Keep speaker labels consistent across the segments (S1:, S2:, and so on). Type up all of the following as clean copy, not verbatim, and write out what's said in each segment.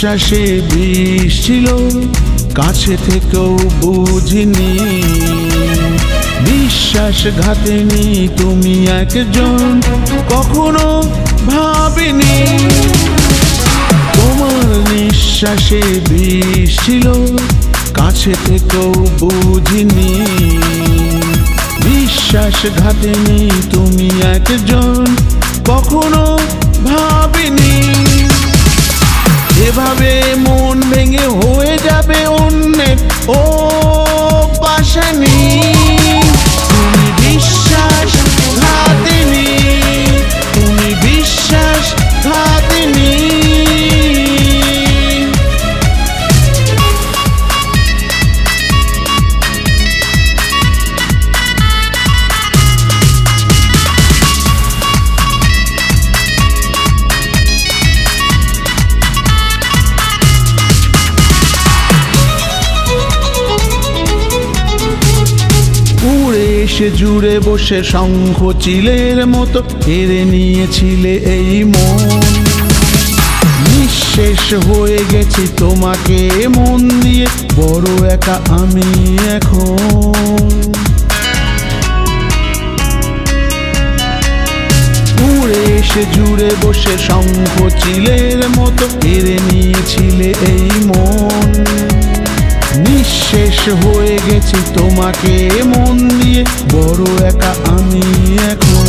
S1: নিঃশ্বাসে বিষ ছিল, কাছে থেকেও বুঝিনি। বিশ্বাসঘাতিনী তুমি একজন, কখনো ভাবিনি। তোমার নিঃশ্বাসে বিষ ছিল, কাছে থেকেও বুঝিনি। বিশ্বাসঘাতিনী তুমি একজন, কখনো ভাবিনি। এভাবে মন ভেঙে হয়ে যাবে অন্যের ও পাশানি। তুমি বিশ্বাসঘাতিনী, তুমি বিশ্বাসঘাতিনী। সে জুড়ে বসে শঙ্খ চিলের মতো কেড়ে নিয়েছিলে এই মন। নিঃশেষ হয়ে গেছি তোমাকে মন দিয়ে, বড় একা আমি এখন। উড়ে এসে জুড়ে বসে শঙ্খ চিলের মতো কেড়ে নিয়েছিলে এই মন। নিঃশেষ হয়ে গেছি তোমাকে মন দিয়ে, বড় একা আমি এখন।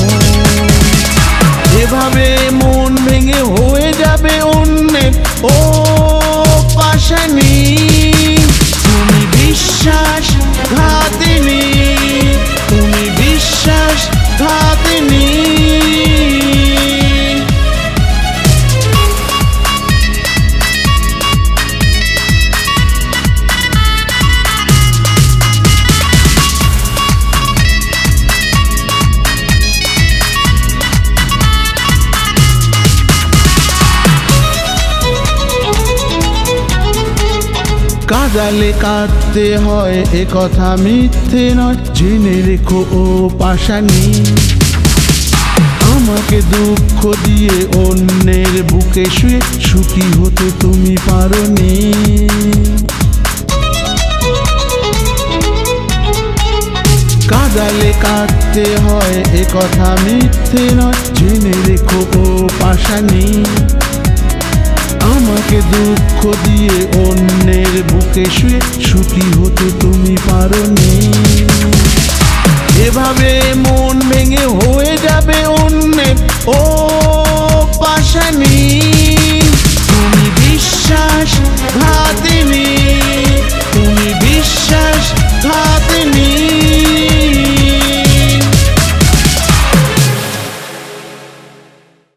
S1: এভাবে মন ভেঙে হয়ে যাবে অন্যের ও পাশানি। তুমি বিশ্বাসঘাতিনী, তুমি বিশ্বাসঘাতিনী। কাঁদালে কাঁদতে হয় এ কথা মিথ্যে নয়, জেনে রেখো ও পাশানি। আমাকে দুঃখ দিয়ে অন্যের বুকে শুয়ে সুখী হতে তুমি পারোনি। কাঁদালে কাঁদতে হয় এ কথা মিথ্যে নয়, জেনে রেখো ও পাশানি। আমাকে দুঃখ দিয়ে অন্যের বুকে